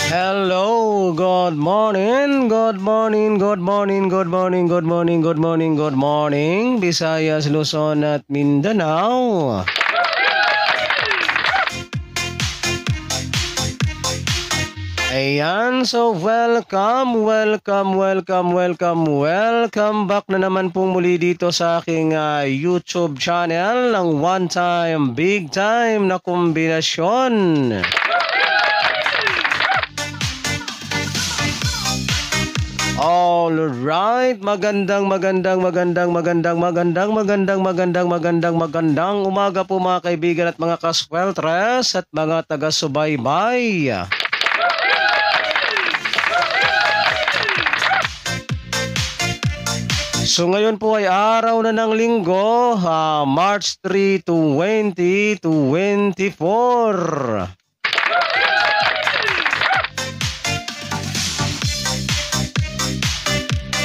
Hello, good morning, good morning, good morning, good morning, good morning, good morning, good morning, Visayas, Luzon at Mindanao. Ayan, so welcome back na naman pong muli dito sa aking YouTube channel ng One Time, Big Time na kombinasyon. Alright, magandang umaga po mga kaibigan at mga kasweltres at mga taga-subaybay. So ngayon po ay araw na ng linggo, March 3, 2024.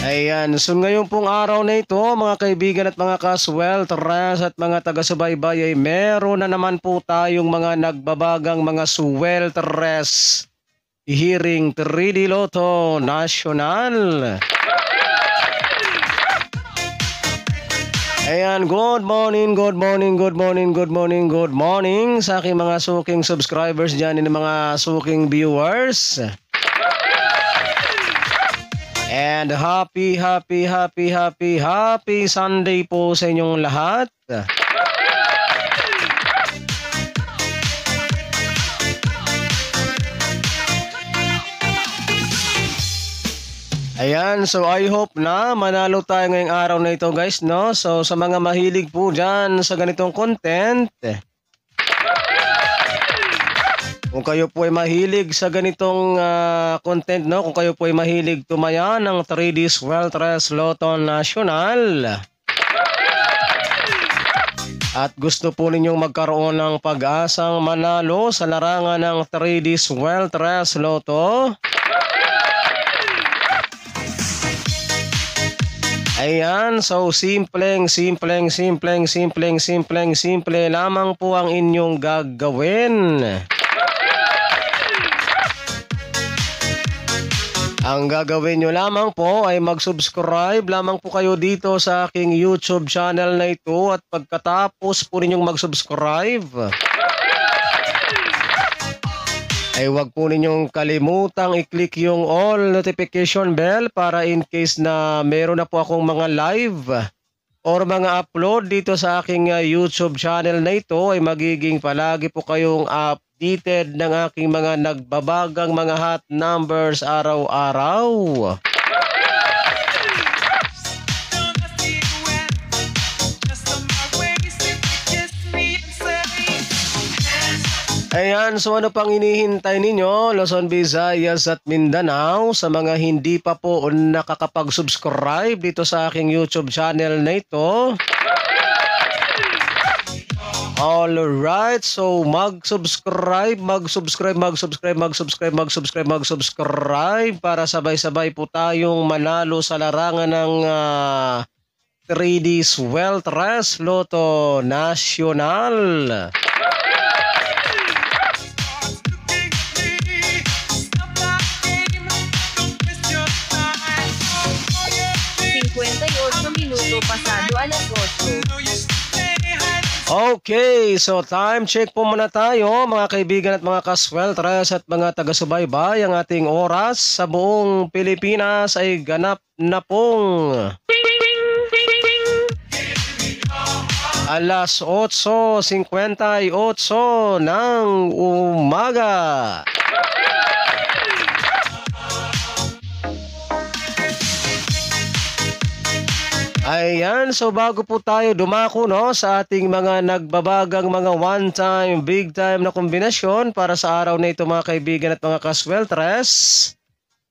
Ayan, so ngayon pong araw na ito mga kaibigan at mga kasweltres at mga taga-subaybay ay meron na naman po tayong mga nagbabagang mga sweltres hearing 3D Lotto National. Ayan, good morning sa aking mga suking subscribers dyan and mga suking viewers. And happy Sunday po sa inyong lahat. Ayan, so I hope na manalo tayo ngayong araw na ito guys, no? So sa mga mahilig po dyan sa ganitong content, kung kayo po ay mahilig sa ganitong content, no? Kung kayo po ay mahilig tumaya ng 3D Sweltres Lotto National at gusto po ninyong magkaroon ng pag-asang manalo sa larangan ng 3D Sweltres Lotto, ayan, so simple lamang po ang inyong gagawin. Ang gagawin nyo lamang po ay mag-subscribe lamang po kayo dito sa aking YouTube channel na ito at pagkatapos po ninyong mag-subscribe ay wag po ninyong kalimutang i-click yung all notification bell para in case na meron na po akong mga live or mga upload dito sa aking YouTube channel na ito ay magiging palagi po kayong updated ng aking mga nagbabagang mga hot numbers araw-araw. Ayan, so ano pang hinihintay ninyo, Luzon, Visayas at Mindanao, sa mga hindi pa po nakakapag-subscribe dito sa aking YouTube channel na ito? Alright, so mag-subscribe para sabay-sabay po tayong manalo sa larangan ng 3D Sweltres Lotto National. Pasado alas 8. Okay, so time check po muna tayo mga kaibigan at mga kasweltres at mga taga-subaybay. Ang ating oras sa buong Pilipinas ay ganap na pong alas 8:58 ng umaga. Ayan, so bago po tayo dumako, no, sa ating mga nagbabagang mga one time, big time na kombinasyon para sa araw na ito mga kaibigan at mga kasweltres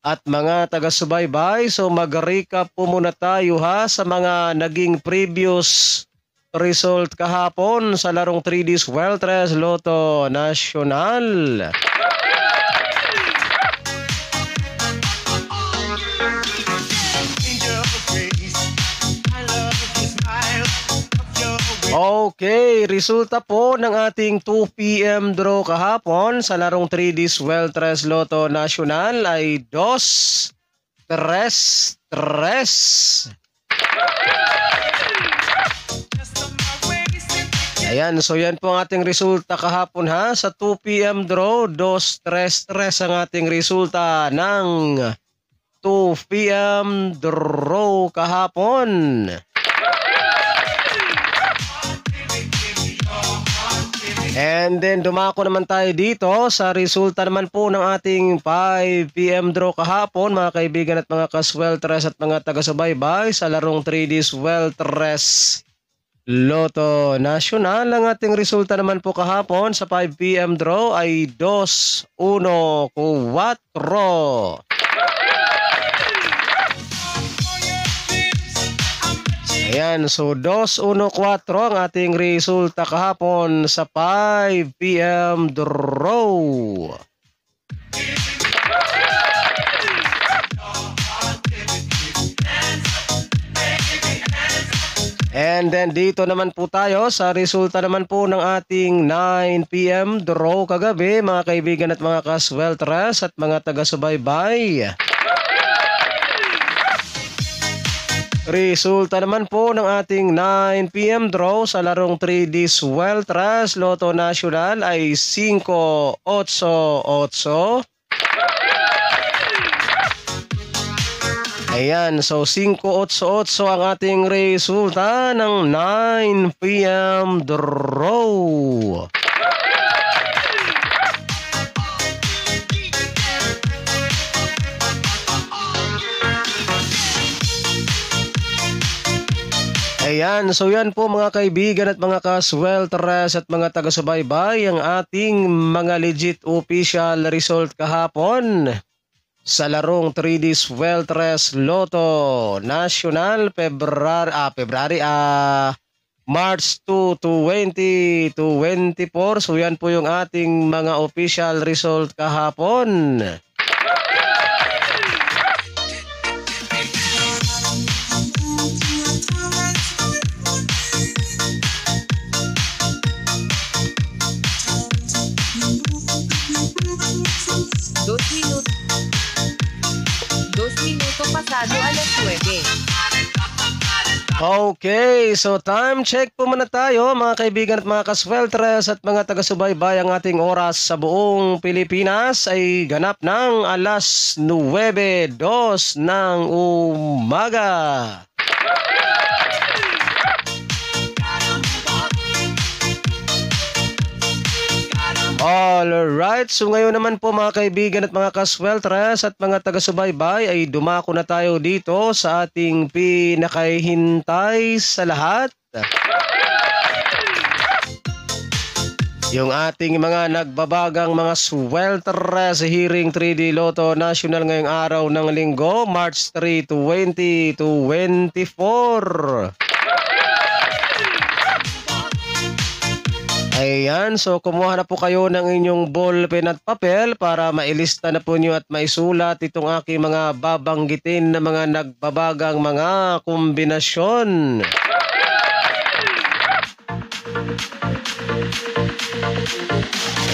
at mga taga-subaybay. So mag-recap po muna tayo sa mga naging previous result kahapon sa larong 3D Sweltres Lotto National. Okay, resulta po ng ating 2 p.m. draw kahapon sa larong 3D Sweltres Lotto Nacional ay 2-3-3. Ayan, so yan po ang ating resulta kahapon ha. Sa 2 p.m. draw, 2-3-3 ang ating resulta ng 2 p.m. draw kahapon. And then dumako naman tayo dito sa resulta naman po ng ating 5 p.m. draw kahapon mga kaibigan at mga kasweltres at mga taga-subaybay sa larong 3D Sweltres Lotto Nacional. Ang ating resulta naman po kahapon sa 5 p.m. draw ay 2-1-4. Ayan, so 2-1-4 ang ating resulta kahapon sa 5 p.m. draw. And then dito naman po tayo sa resulta naman po ng ating 9 p.m. draw kagabi mga kaibigan at mga kasweltres at mga taga-subaybay. Resulta naman po ng ating 9 p.m. draw sa larong 3D Sweltres Lotto Nacional ay 5-8-8. Ayan, so 5-8-8 ang ating resulta ng 9 p.m. draw. Ayan, so yan po mga kaibigan at mga kasweltres at mga taga-subaybay ang ating mga legit official result kahapon sa larong 3D Sweltres Lotto Nacional March 2, 2024. So yan po yung ating mga official result kahapon. Dos minuto pasado alas 9. Okay, so time check po muna tayo mga kaibigan at mga kasweltres at mga taga-subaybay. Ang ating oras sa buong Pilipinas ay ganap ng alas 9:02 ng umaga. Alright, so ngayon naman po mga kaibigan at mga kasweltres at mga taga-subaybay ay dumako na tayo dito sa ating pinakahintay sa lahat. Yung ating mga nagbabagang mga sweltres sa Hearing 3D Lotto Nacional ngayong araw ng Linggo, March 3, 2024. Ayan, so kumuha na po kayo ng inyong ballpen at papel para mailista na po nyo at maisulat itong aking mga babanggitin na mga nagbabagang mga kombinasyon.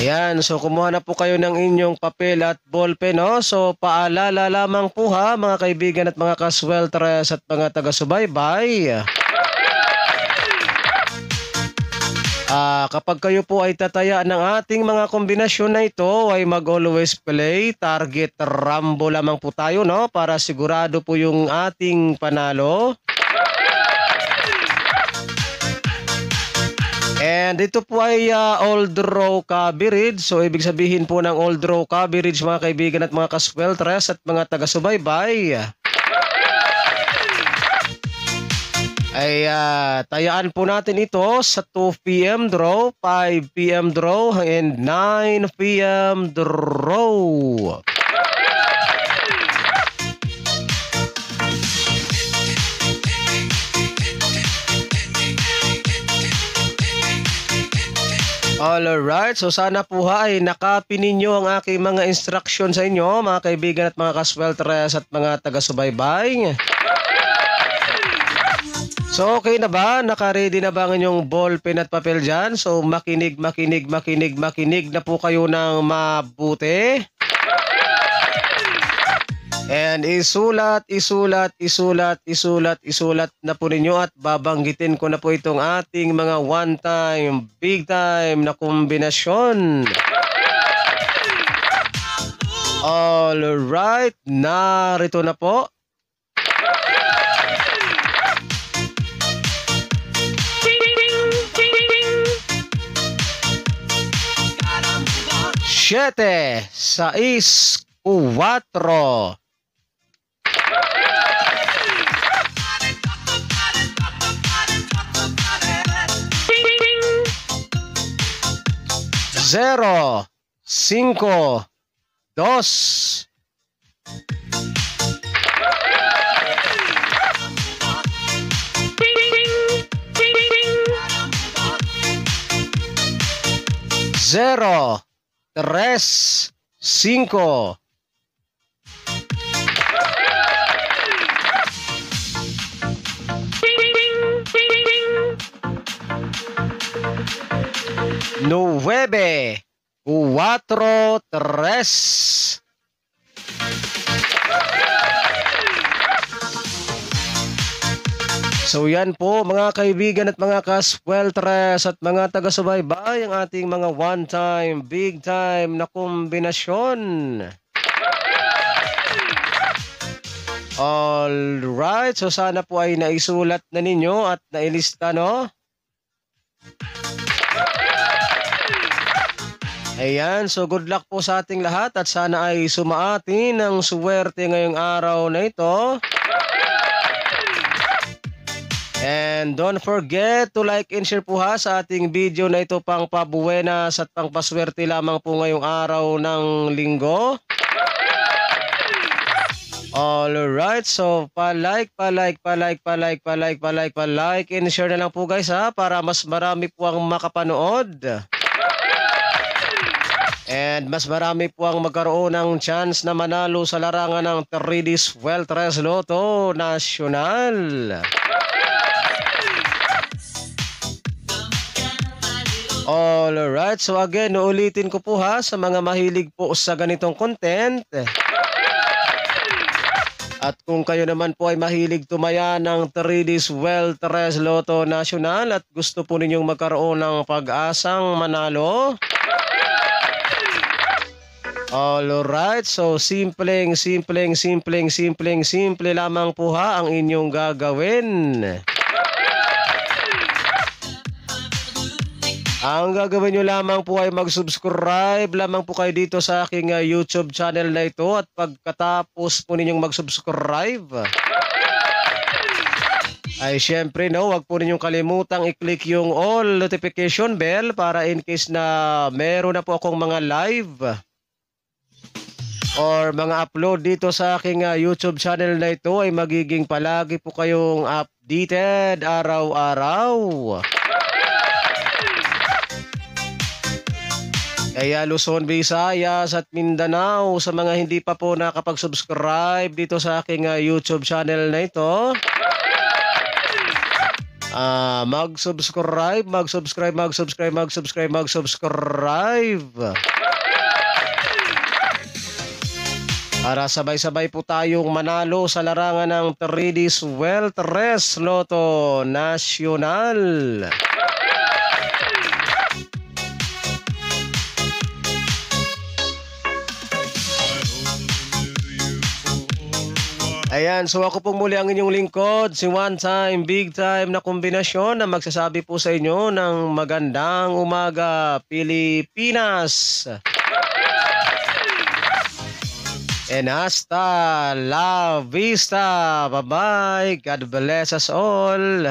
Ayan, so kumuha na po kayo ng inyong papel at ballpen, no? So paalala lamang po ha mga kaibigan at mga kasweltres at mga taga-subaybay. Kapag kayo po ay tataya ng ating mga kombinasyon na ito ay mag-always play, target rambo lamang po tayo, no? Para sigurado po yung ating panalo. And ito po ay all draw coverage. So ibig sabihin po ng all draw coverage mga kaibigan at mga kasweltres at mga taga-subaybay ay tayaan po natin ito sa 2 p.m. draw, 5 p.m. draw, and 9 p.m. draw. Alright, so sana po ay nakapin ninyo ang aking mga instruction sa inyo, mga kaibigan at mga kasweltres at mga taga-subaybay. So okay na ba? Naka-ready na ba ang inyong ballpen at papel dyan? So makinig na po kayo ng mabuti. And isulat na po ninyo at babanggitin ko na po itong ating mga one-time, big-time na kombinasyon. Alright, narito na po. Siete, sais, cuatro. Zero, cinco, dos. Zero, tres, cinco. Nueve, cuatro, tres. So yan po mga kaibigan at mga kasweltres at mga taga-subaybay ang ating mga one-time, big-time na kombinasyon. Alright, so sana po ay naisulat na ninyo at nailista, no? Ayan, so good luck po sa ating lahat at sana ay sumaati ng suwerte ngayong araw na ito. And don't forget to like and share po ha sa ating video na ito, pang pabuenas at pang paswerte lamang po ngayong araw ng linggo. Alright, so pa-like and share na lang po guys ha, para mas marami po ang makapanood. And mas marami po ang magkaroon ng chance na manalo sa larangan ng 3D Sweltres Lotto Nacional. Alright, so again, uulitin ko po ha sa mga mahilig po sa ganitong content. At kung kayo naman po ay mahilig tumaya ng 3D Sweltres Lotto Nacional at gusto po ninyong magkaroon ng pag-asang manalo. Alright, so simple lamang po ha ang inyong gagawin. Ang gagawin nyo lamang po ay mag-subscribe lamang po kayo dito sa aking YouTube channel na ito, at pagkatapos po ninyong mag-subscribe ay syempre no, wag po ninyong kalimutang i-click yung all notification bell para in case na meron na po akong mga live or mga upload dito sa aking YouTube channel na ito ay magiging palagi po kayong updated araw-araw. Kaya Luzon, Visayas at Mindanao, sa mga hindi pa po nakapag-subscribe dito sa aking YouTube channel na ito, mag-subscribe para sabay-sabay po tayong manalo sa larangan ng 3D Sweltres Lotto Nacional. Ayan, so ako pong muli ang inyong lingkod, si one time, big time na kombinasyon na magsasabi po sa inyo ng magandang umaga, Pilipinas. And hasta la vista. Bye-bye. God bless us all.